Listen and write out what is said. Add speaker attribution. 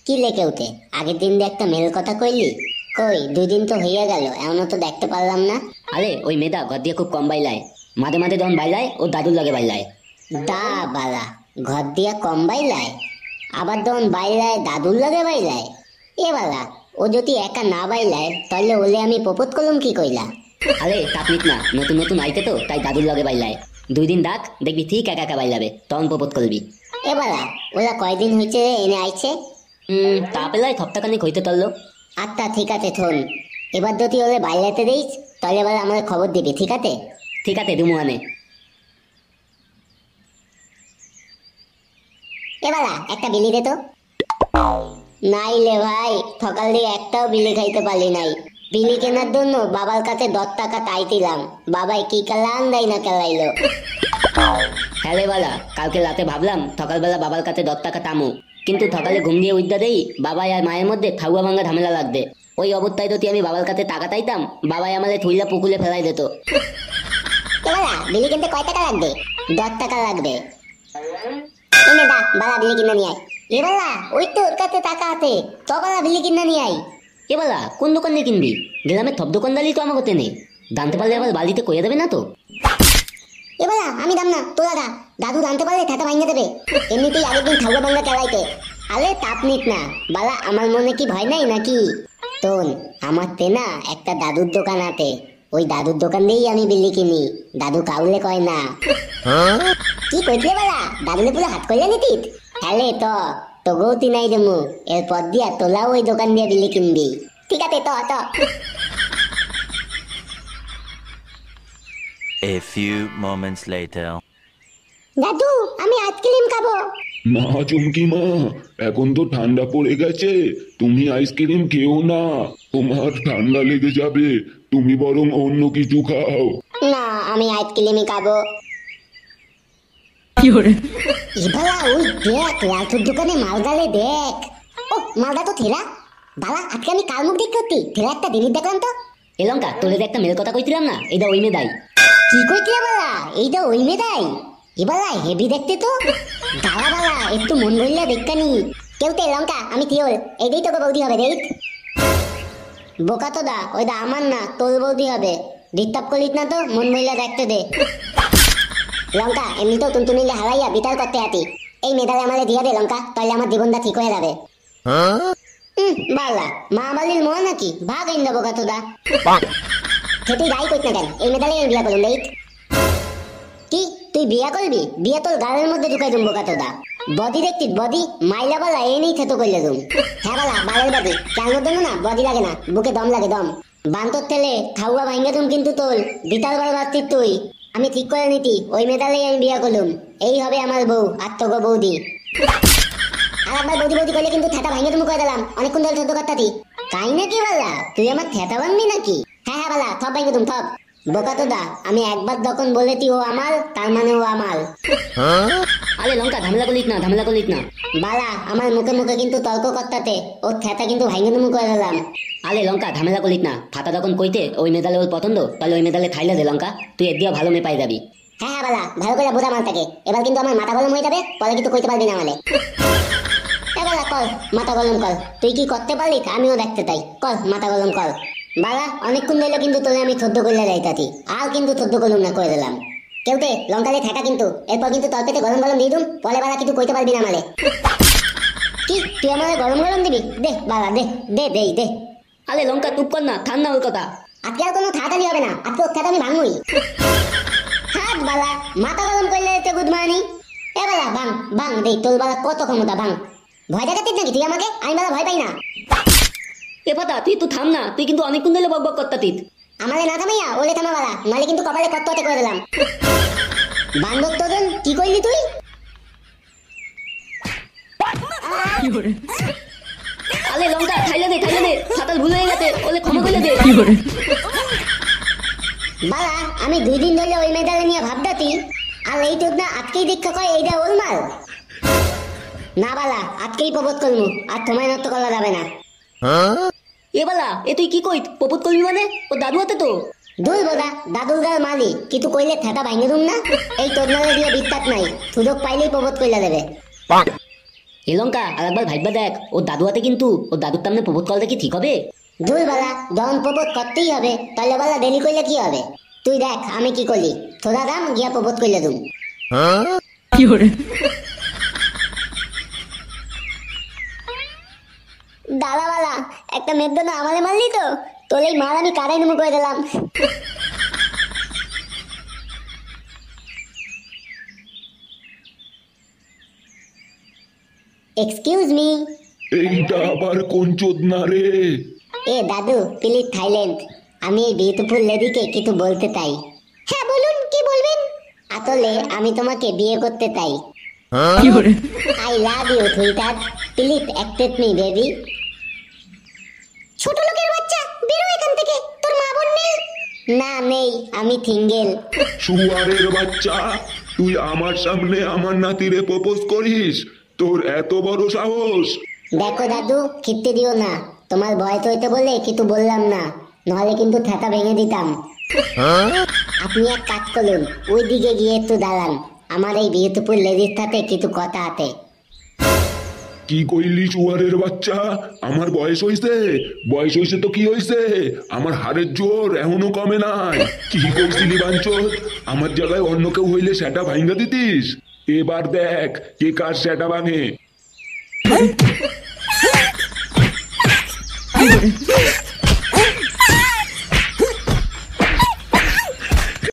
Speaker 1: কি লেকেউতে আগের দিন দিয়ে একটা মেল কথা কইলি? কই 2 দিন তো হইয়া গেল, এমনও তো দেখতে পারলাম না।
Speaker 2: আরে ওই মেয়েটা ঘর দিয়ে খুব কম বাইলায়, মাঝে মাঝে যখন বাইলায় ও দাদুর লগে বাইলায়।
Speaker 1: দা বালা, ঘর দিয়া কম বাইলায়, আবার যখন বাইলায় দাদুর লগে বাইলায়। এ বালা, ও যদি একা না বাইলায় তাহলে ওলে আমি প্রপোজ করলাম কি কইলা?
Speaker 2: আরে তাপনিক না, নতুন নতুন আইতে তো তাই দাদুর লগে বাইলায়। 2 দিন ডাক, দেখবি ঠিক একা একা বাইলাবে, তখন প্রপোজ করবি।
Speaker 1: এ বালা, ওরা কয়দিন হয়েছে এনে আইছে?
Speaker 2: তা পেলায় সপ্তাহখানিক হইতে তরলো।
Speaker 1: আচ্ছা ঠিক আছে থন, এবার যদি ওলে বাইলাতে দিস তাহলে এবার আমাকে খবর দিবি, ঠিক আছে?
Speaker 2: ঠিক আছে দুমু আনে।
Speaker 1: এ বালা, একটা বিলি দে তো। নাই লে ভাই, সকাল দিয়ে একটাও বিলি খাইতে পারলি নাই। বিলি কেনার জন্য বাবার কাছে 10 টাকা চাইছিলাম, বাবাই কি কালান দেয় না কেলাইলো।
Speaker 2: হ্যাঁ রে বালা, কালকে রাতে ভাবলাম সকালবেলা বাবার কাছে 10 টাকা তামু, কিন্তু সকালে ঘুম দিয়ে উদ্যা দেই বাবাই আর মায়ের মধ্যে থাউয়া ভাঙ্গা ঝামেলা লাগবে। ওই অবস্থায় যদি আমি বাবার কাছে টাকা চাইতাম, বাবাই আমাদের থুইলা পুকুলে ফেলাই দিত।
Speaker 1: বালা, বিলি কিনতে কয় টাকা লাগবে? 10 টাকা লাগবে। এনে দা বালা, বিলি কিনে নিয়ে আয়। এ বালা, ওই তো ওর কাছে টাকা আছে, তো বালা বিলি কিনে নিয়ে আয়।
Speaker 2: এ বালা, কোন দোকান দিয়ে কিনবি? গ্রামের সব দোকানদারই তো আমাকে নেই, জানতে পারলে আবার বাড়িতে কইয়া দেবে না তো?
Speaker 1: এ বালা, আমি দাম না, তোরা দা। দাদু জানতে পারলে ঠেটা ভাঙিয়ে দেবে। এমনিতেই আগের দিন ঠাকুর ভাঙ্গা কেলাইতে। আরে তাপ নিক না বালা, আমার মনে কি ভয় নাই নাকি? তোন, আমার তে না একটা দাদুর দোকান আছে, ওই দাদুর দোকান দিয়েই আমি বিলি কিনি। দাদু কাউলে কয় না। কি কইলে বালা, দাদুলে পুরো হাত কইলে নিতিত? হ্যালে তো তোগেও তিনাই দেমু, এরপর দিয়া তোলাও ওই দোকান দিয়ে বিলি কিনবি, ঠিক আছে? তো তো
Speaker 3: A few moments later.
Speaker 1: দাদু, আমি আইসক্রিম খাবো।
Speaker 4: মা চুমকি মা, এখন তো ঠান্ডা পড়ে গেছে, তুমি আইসক্রিম খেও না, তোমার ঠান্ডা লেগে যাবে। তুমি বরং অন্য কিছু খাও।
Speaker 1: না, আমি আইসক্রিমই খাবো। এবালা, ওই দেখ লালটুর দোকানে মালগালে দেখ। ও মালদা তো থেরা। বালা, আজকে আমি কাল মুখ দেখ করতি থেরা একটা জিনিস দেখলাম তো।
Speaker 2: এ লঙ্কা, তোরে যে একটা মেয়ের কথা কইছিলাম না, এইটা ওই মেয়েদাই।
Speaker 1: কি কইছিলে বালা? এইটা ওই মেয়েদাই? এবালা হেভি দেখতে তো। দাঁড়া বালা, একটু মন বললে দেখকানি। কেউ তে লঙ্কা, আমি থিওল, এইটাই তোকে বৌদি হবে দেখ। বোকা তো দা, ওই দা আমার না, তোর বৌদি হবে। ডিস্টার্ব করিস না তো, মন বললে দেখতে দে। লঙ্কা, এমনিতেও টুনটুনিলে হারাইয়া বিতাল করতে আতি। এই মেডালে আমাদের দিয়ে দে লঙ্কা, তাহলে আমার জীবনটা ঠিক হয়ে যাবে। বালা, মা বালির মোয়া নাকি? ভাগ আইন দেবো কা তোদা। খেতে গাই কইত না কেন? এই মেডালে আমি বিয়া করলাম দেখ। কি তুই বিয়া করবি? বিয়া তোর গালের মধ্যে ঢুকাই দুম বোকা তোদা। বডি দেখতিস বডি, মাইলা বালা এই নেই থেতো করলে দুম। হ্যাঁ বালা, বালের বডি কেন দেবো না? বডি লাগে না, বুকে দম লাগে দম। বান্তর তেলে খাওয়া ভাঙ্গে তুম কিন্তু তোর বিতাল বার বাড়তিস তুই। আমি ঠিক করে নিতি, ওই মেডালেই আমি বিয়া করলুম। এই হবে আমার বউ, আর তোগো বৌদি। আর একবার বৌদি বৌদি করলে কিন্তু থেতা ভাঙে তুমি করে দিলাম, অনেকক্ষণ ধরে সহ্য করতাতি। তাই নাকি বালা? তুই আমার থেতা ভাঙবি নাকি? হ্যাঁ হ্যাঁ বালা, থপ ভাঙে তুমি থপ। বোকা তো দা, আমি একবার যখন বলেছি ও আমার, তার মানে ও আমার।
Speaker 2: আরে লঙ্কা, ঝামেলা করিস না, ঝামেলা করিস না।
Speaker 1: বালা, আমার মুখে মুখে কিন্তু তর্ক করতাতে ওর থেতা কিন্তু ভাঙে তুমি করে দিলাম।
Speaker 2: আরে লঙ্কা, ঝামেলা করিস না। ফাতা যখন কইতে ওই মেদালে ওর পছন্দ, তাহলে ওই মেদালে থাইলে দে লঙ্কা, তুই এর দিয়ে ভালো মেয়ে পাই যাবি।
Speaker 1: হ্যাঁ হ্যাঁ বালা, ভালো করে বোঝা মাল থাকে। এবার কিন্তু আমার মাথা গরম হয়ে যাবে, পরে কিন্তু কইতে পারবি না আমালে। বালা কল, মাথা গরম কল। তুই কি করতে পারলি আমিও দেখতে চাই, কল মাথা গরম কল। বালা, অনেকক্ষণ দিল কিন্তু তোরে আমি সহ্য করলে যাইতাতি, আর কিন্তু সহ্য করলুম না, করে দিলাম। কেউতে লঙ্কা দিয়ে থাকা কিন্তু, এরপর কিন্তু তোর পেটে গরম গরম দিয়ে দুম, পরে বালা কিন্তু কইতে পারবি না আমালে। কি তুই আমাকে গরম গরম দিবি? দে বালা, দে দে দে দে।
Speaker 2: আরে লঙ্কা, চুপ কর না, ঠান্ডা ওর কথা।
Speaker 1: আজকে আর কোনো থাকালি হবে না, আজকে ওর থাকা আমি ভাঙবই। হাত বালা, মাথা গরম করলে তো গুড মর্নিং। এ বালা ভাঙ ভাঙ, দে তোর বালা কত ক্ষমতা, ভাঙ। ভয় দেখাতিস নাকি তুই আমাকে? আমি বালা ভয় পাই না।
Speaker 2: এ পাতা, তুই তো থাম না, তুই কিন্তু অনেকক্ষণ ধরে বক বক করতাতিস।
Speaker 1: আমালে না থামাইয়া ওলে থামা বালা, নালে কিন্তু কপালে কত করে দিলাম। বান্দর তোজন কি করলি তুই?
Speaker 2: আরে লঙ্কা, খাইলে দে, খাইলে দে, ফাতাল ভুল হয়ে গেছে, ওলে ক্ষমা করে দে।
Speaker 1: বালা, আমি 2 দিন ধরে ওই মেয়েটাকে নিয়ে ভাবতাতি, আর এই তোর না আজকেই দীক্ষা কয় এইটা ওর মাল। না বালা, আজকেই প্রবোধ করবো, আর তোমায় নষ্ট করা যাবে না।
Speaker 2: এ বালা, এ তুই কি কই প্রপোজ করবি মানে? ও দাদু হাতে তো।
Speaker 1: দুই বোদা, দাদুর গাল মালি, কিন্তু কইলে থেটা ভাঙে দুম না। এই তোর নালে দিয়ে বিত্তাত নাই, সুযোগ পাইলেই প্রবোধ কইলা দেবে।
Speaker 2: এ লঙ্কা আর একবার ভাইবা দেখ, ওর দাদু হাতে কিন্তু ওর দাদুর সামনে প্রবোধ করাটা কি ঠিক হবে?
Speaker 1: দূর বালা, যখন প্রবোধ করতেই হবে তাহলে বালা দেরি করলে কি হবে? তুই দেখ আমি কি করলি, তোরা দাম গিয়া প্রবোধ করলে তুমি। দাদা বালা, একটা মেঘ না আমারে মারলি তো, তোর এই মার আমি কারাই নেমে করে দিলাম। Excuse me.
Speaker 4: এইটা আবার কোন চোদনা রে?
Speaker 1: এ দাদু, প্লিজ থাইল্যান্ড। আমি এই বিউটিফুল লেডিকে কিছু বলতে চাই। হ্যাঁ বলুন, কি বলবেন? আসলে আমি তোমাকে বিয়ে করতে চাই। I love you sweetheart, please accept me baby. ছোট লোকের বাচ্চা, বেরো এখান থেকে। তোর মা বোন নেই? না নেই, আমি সিঙ্গেল।
Speaker 4: শুয়ারের বাচ্চা, তুই আমার সামনে আমার নাতিরে প্রপোজ করিস? তোর এত বড় সাহস?
Speaker 1: দেখো দাদু, খিটতে দিও না। তোমার বয়স হইতে বলে কিছু বললাম না, নাহলে কিন্তু থাকা ভেঙে দিতাম। আপনি এক কাজ করুন, ওই দিকে গিয়ে একটু দাঁড়ান। আমার এই বিউটিফুল লেডির সাথে কিছু কথা আছে।
Speaker 4: কি কইলি শুয়ারের বাচ্চা? আমার বয়স হইছে? বয়স হইছে তো কি হইছে? আমার হাড়ের জোর এখনো কমে নাই। কি কইছিলি বাঞ্চোত? আমার জায়গায় অন্য কেউ হইলে সেটা ভাঙ্গা দিতিস? এবার দেখ কে কার সেটা ভাঙে।